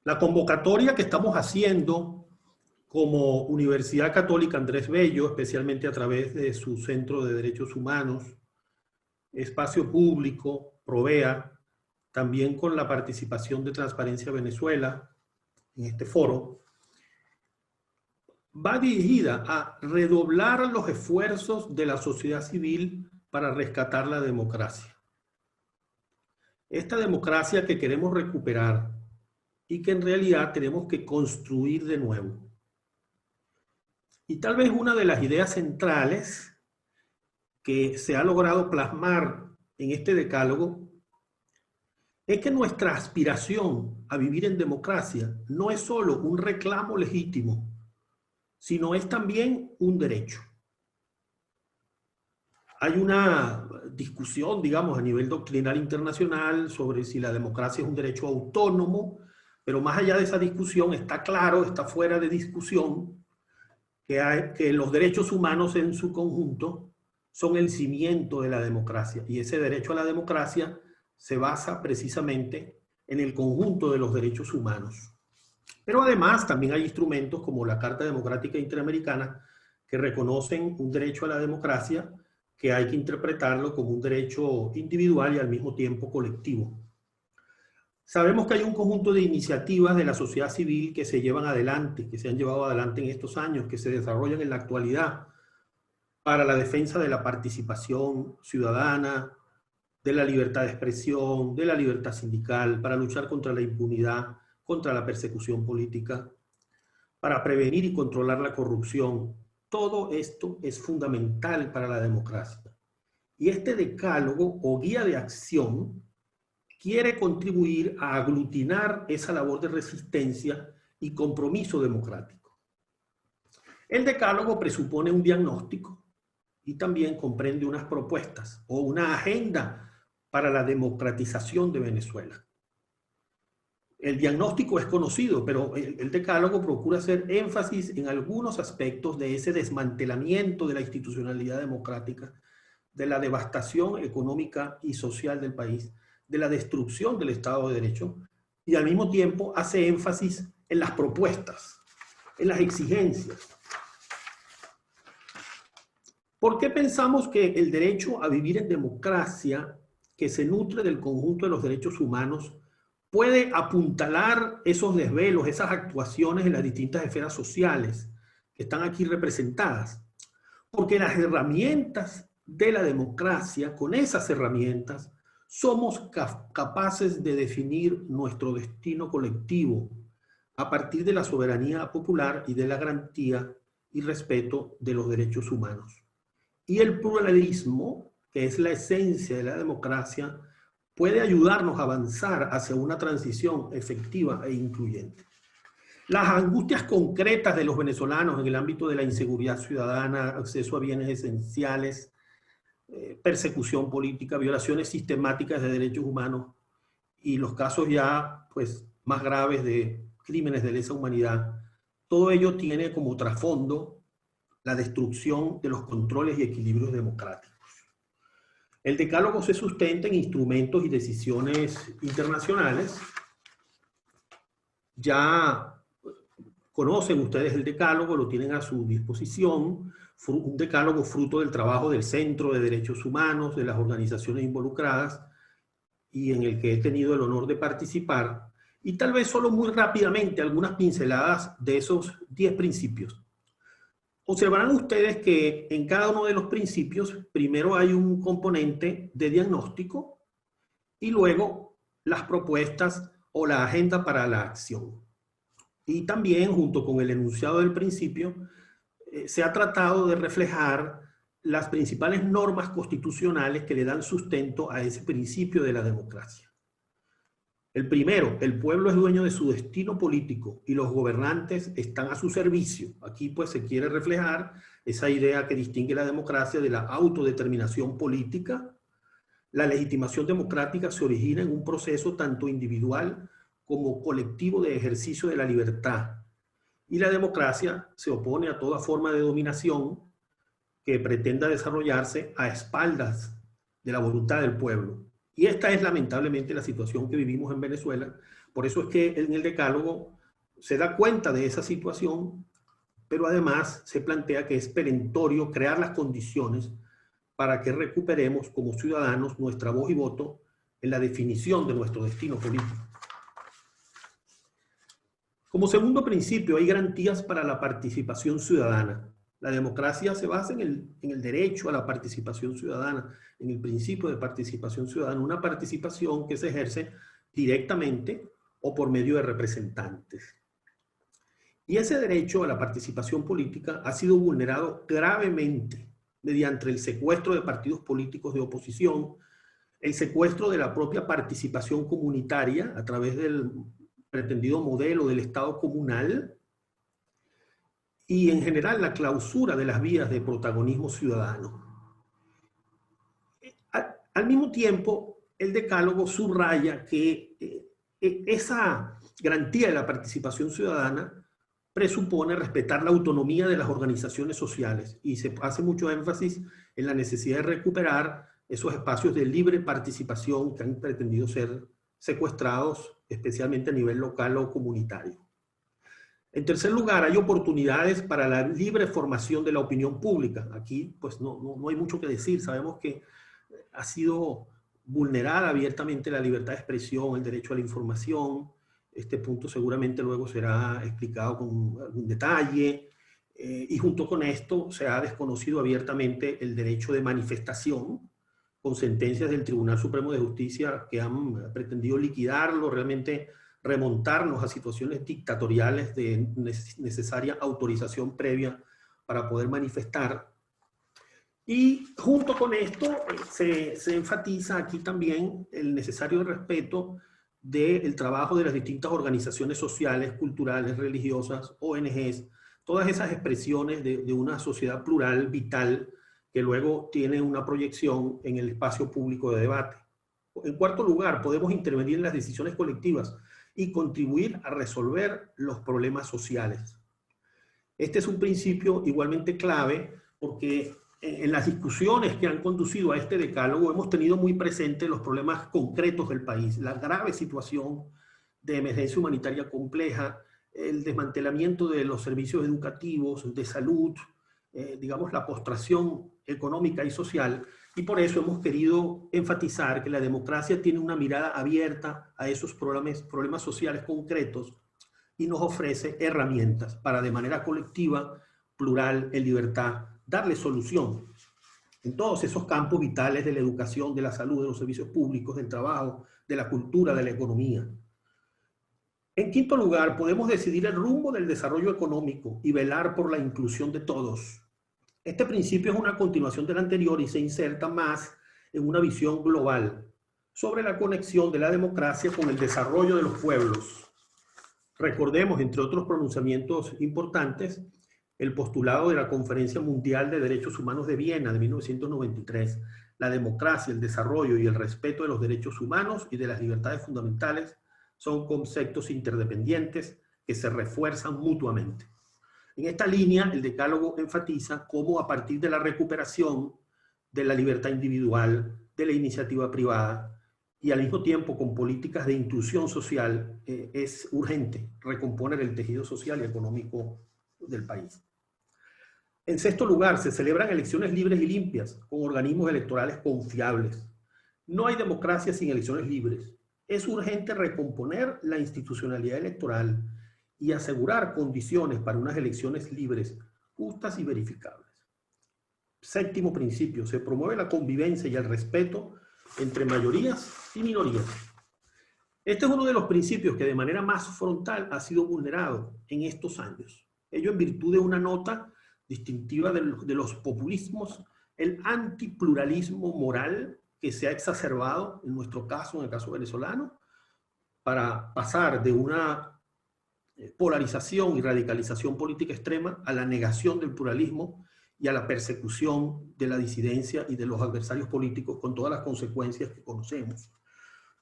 La convocatoria que estamos haciendo como Universidad Católica Andrés Bello, especialmente a través de su Centro de Derechos Humanos, Espacio Público, Provea, también con la participación de Transparencia Venezuela en este foro, va dirigida a redoblar los esfuerzos de la sociedad civil para rescatar la democracia. Esta democracia que queremos recuperar y que en realidad tenemos que construir de nuevo. Y tal vez una de las ideas centrales que se ha logrado plasmar en este decálogo es que nuestra aspiración a vivir en democracia no es solo un reclamo legítimo, sino es también un derecho. Hay una discusión, digamos, a nivel doctrinal internacional sobre si la democracia es un derecho autónomo, pero más allá de esa discusión está claro, está fuera de discusión, que los derechos humanos en su conjunto son el cimiento de la democracia. Y ese derecho a la democracia se basa precisamente en el conjunto de los derechos humanos. Pero además también hay instrumentos como la Carta Democrática Interamericana que reconocen un derecho a la democracia que hay que interpretarlo como un derecho individual y al mismo tiempo colectivo. Sabemos que hay un conjunto de iniciativas de la sociedad civil que se llevan adelante, que se han llevado adelante en estos años, que se desarrollan en la actualidad para la defensa de la participación ciudadana, de la libertad de expresión, de la libertad sindical, para luchar contra la impunidad, contra la persecución política, para prevenir y controlar la corrupción. Todo esto es fundamental para la democracia. Y este decálogo o guía de acción quiere contribuir a aglutinar esa labor de resistencia y compromiso democrático. El decálogo presupone un diagnóstico y también comprende unas propuestas o una agenda para la democratización de Venezuela. El diagnóstico es conocido, pero el decálogo procura hacer énfasis en algunos aspectos de ese desmantelamiento de la institucionalidad democrática, de la devastación económica y social del país, de la destrucción del Estado de Derecho, y al mismo tiempo hace énfasis en las propuestas, en las exigencias. ¿Por qué pensamos que el derecho a vivir en democracia, que se nutre del conjunto de los derechos humanos, puede apuntalar esos desvelos, esas actuaciones en las distintas esferas sociales que están aquí representadas? Porque las herramientas de la democracia, con esas herramientas, somos capaces de definir nuestro destino colectivo a partir de la soberanía popular y de la garantía y respeto de los derechos humanos. Y el pluralismo, que es la esencia de la democracia, puede ayudarnos a avanzar hacia una transición efectiva e incluyente. Las angustias concretas de los venezolanos en el ámbito de la inseguridad ciudadana, acceso a bienes esenciales, persecución política, violaciones sistemáticas de derechos humanos y los casos ya pues, más graves de crímenes de lesa humanidad, todo ello tiene como trasfondo la destrucción de los controles y equilibrios democráticos. El decálogo se sustenta en instrumentos y decisiones internacionales. Ya conocen ustedes el decálogo, lo tienen a su disposición, un decálogo fruto del trabajo del Centro de Derechos Humanos, de las organizaciones involucradas, y en el que he tenido el honor de participar, y tal vez solo muy rápidamente algunas pinceladas de esos 10 principios. Observarán ustedes que en cada uno de los principios, primero hay un componente de diagnóstico y luego las propuestas o la agenda para la acción. Y también, junto con el enunciado del principio, se ha tratado de reflejar las principales normas constitucionales que le dan sustento a ese principio de la democracia. El primero, el pueblo es dueño de su destino político y los gobernantes están a su servicio. Aquí pues se quiere reflejar esa idea que distingue la democracia de la autodeterminación política. La legitimación democrática se origina en un proceso tanto individual como colectivo de ejercicio de la libertad. Y la democracia se opone a toda forma de dominación que pretenda desarrollarse a espaldas de la voluntad del pueblo. Y esta es lamentablemente la situación que vivimos en Venezuela. Por eso es que en el decálogo se da cuenta de esa situación, pero además se plantea que es perentorio crear las condiciones para que recuperemos como ciudadanos nuestra voz y voto en la definición de nuestro destino político. Como segundo principio, hay garantías para la participación ciudadana. La democracia se basa en el derecho a la participación ciudadana, en el principio de participación ciudadana, una participación que se ejerce directamente o por medio de representantes. Y ese derecho a la participación política ha sido vulnerado gravemente mediante el secuestro de partidos políticos de oposición, el secuestro de la propia participación comunitaria a través del pretendido modelo del Estado comunal y en general la clausura de las vías de protagonismo ciudadano. Al mismo tiempo, el decálogo subraya que esa garantía de la participación ciudadana presupone respetar la autonomía de las organizaciones sociales y se hace mucho énfasis en la necesidad de recuperar esos espacios de libre participación que han pretendido ser secuestrados, especialmente a nivel local o comunitario. En tercer lugar, hay oportunidades para la libre formación de la opinión pública. Aquí pues no hay mucho que decir, sabemos que ha sido vulnerada abiertamente la libertad de expresión, el derecho a la información. Este punto seguramente luego será explicado con algún detalle. Y junto con esto se ha desconocido abiertamente el derecho de manifestación con sentencias del Tribunal Supremo de Justicia que han pretendido liquidarlo, realmente remontarnos a situaciones dictatoriales de necesaria autorización previa para poder manifestar. Y junto con esto se enfatiza aquí también el necesario respeto del trabajo de las distintas organizaciones sociales, culturales, religiosas, ONGs, todas esas expresiones de una sociedad plural, vital, que luego tiene una proyección en el espacio público de debate. En cuarto lugar, podemos intervenir en las decisiones colectivas y contribuir a resolver los problemas sociales. Este es un principio igualmente clave porque en las discusiones que han conducido a este decálogo hemos tenido muy presente los problemas concretos del país, la grave situación de emergencia humanitaria compleja, el desmantelamiento de los servicios educativos, de salud, digamos la postración económica y social, y por eso hemos querido enfatizar que la democracia tiene una mirada abierta a esos problemas sociales concretos y nos ofrece herramientas para de manera colectiva, plural, en libertad, darle solución en todos esos campos vitales de la educación, de la salud, de los servicios públicos, del trabajo, de la cultura, de la economía. En quinto lugar, podemos decidir el rumbo del desarrollo económico y velar por la inclusión de todos. Este principio es una continuación del anterior y se inserta más en una visión global sobre la conexión de la democracia con el desarrollo de los pueblos. Recordemos, entre otros pronunciamientos importantes, el postulado de la Conferencia Mundial de Derechos Humanos de Viena de 1993. La democracia, el desarrollo y el respeto de los derechos humanos y de las libertades fundamentales son conceptos interdependientes que se refuerzan mutuamente. En esta línea, el decálogo enfatiza cómo a partir de la recuperación de la libertad individual, de la iniciativa privada, y al mismo tiempo con políticas de inclusión social, es urgente recomponer el tejido social y económico del país. En sexto lugar, se celebran elecciones libres y limpias, con organismos electorales confiables. No hay democracia sin elecciones libres. Es urgente recomponer la institucionalidad electoral y asegurar condiciones para unas elecciones libres, justas y verificables. Séptimo principio, se promueve la convivencia y el respeto entre mayorías y minorías. Este es uno de los principios que de manera más frontal ha sido vulnerado en estos años. Ello en virtud de una nota distintiva de los populismos, el antipluralismo moral que se ha exacerbado en nuestro caso, en el caso venezolano, para pasar de una polarización y radicalización política extrema a la negación del pluralismo y a la persecución de la disidencia y de los adversarios políticos con todas las consecuencias que conocemos.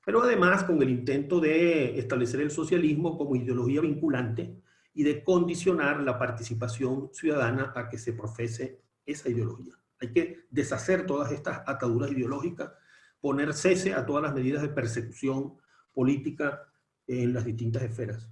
Pero además con el intento de establecer el socialismo como ideología vinculante y de condicionar la participación ciudadana a que se profese esa ideología. Hay que deshacer todas estas ataduras ideológicas poner cese a todas las medidas de persecución política en las distintas esferas.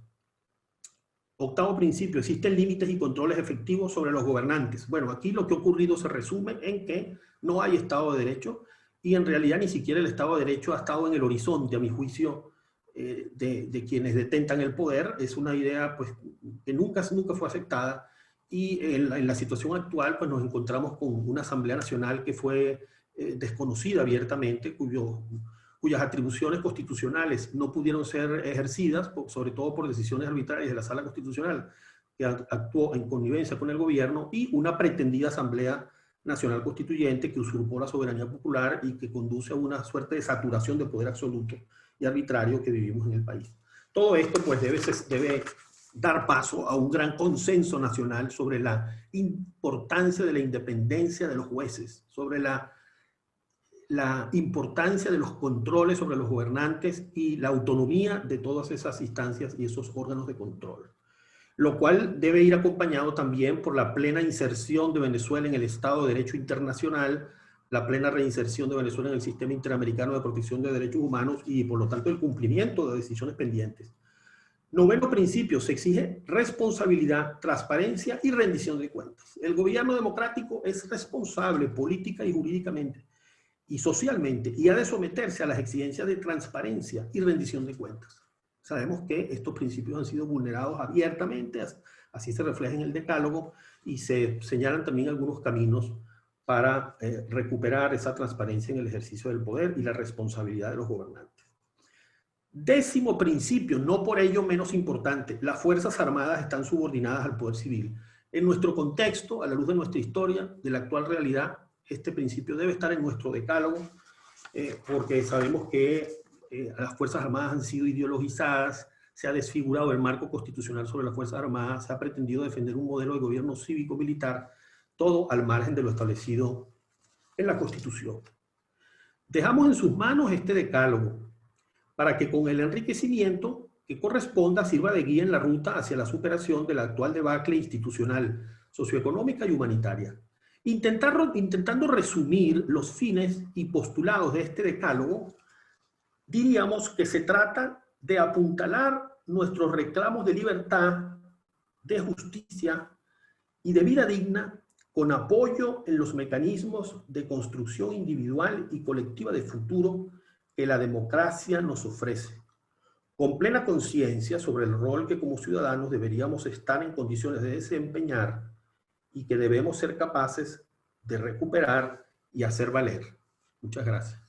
Octavo principio, existen límites y controles efectivos sobre los gobernantes. Bueno, aquí lo que ha ocurrido se resume en que no hay Estado de Derecho y en realidad ni siquiera el Estado de Derecho ha estado en el horizonte, a mi juicio, de quienes detentan el poder. Es una idea pues, que nunca fue aceptada y en la situación actual pues, nos encontramos con una Asamblea Nacional que fue desconocida abiertamente, cuyas atribuciones constitucionales no pudieron ser ejercidas, sobre todo por decisiones arbitrarias de la Sala Constitucional, que actuó en connivencia con el gobierno, y una pretendida Asamblea Nacional Constituyente que usurpó la soberanía popular y que conduce a una suerte de saturación de poder absoluto y arbitrario que vivimos en el país. Todo esto pues debe dar paso a un gran consenso nacional sobre la importancia de la independencia de los jueces, sobre la importancia de los controles sobre los gobernantes y la autonomía de todas esas instancias y esos órganos de control. Lo cual debe ir acompañado también por la plena inserción de Venezuela en el Estado de Derecho internacional, la plena reinserción de Venezuela en el sistema interamericano de protección de derechos humanos y, por lo tanto, el cumplimiento de decisiones pendientes. Noveno principio, se exige responsabilidad, transparencia y rendición de cuentas. El gobierno democrático es responsable política y jurídicamente y socialmente, y ha de someterse a las exigencias de transparencia y rendición de cuentas. Sabemos que estos principios han sido vulnerados abiertamente, así se refleja en el decálogo, y se señalan también algunos caminos para recuperar esa transparencia en el ejercicio del poder y la responsabilidad de los gobernantes. Décimo principio, no por ello menos importante, las Fuerzas Armadas están subordinadas al poder civil. En nuestro contexto, a la luz de nuestra historia, de la actual realidad, este principio debe estar en nuestro decálogo, porque sabemos que las Fuerzas Armadas han sido ideologizadas, se ha desfigurado el marco constitucional sobre las Fuerzas Armadas, se ha pretendido defender un modelo de gobierno cívico-militar, todo al margen de lo establecido en la Constitución. Dejamos en sus manos este decálogo para que con el enriquecimiento que corresponda sirva de guía en la ruta hacia la superación de la actual debacle institucional, socioeconómica y humanitaria. Intentando resumir los fines y postulados de este decálogo, diríamos que se trata de apuntalar nuestros reclamos de libertad, de justicia y de vida digna con apoyo en los mecanismos de construcción individual y colectiva de futuro que la democracia nos ofrece, con plena conciencia sobre el rol que como ciudadanos deberíamos estar en condiciones de desempeñar y que debemos ser capaces de recuperar y hacer valer. Muchas gracias.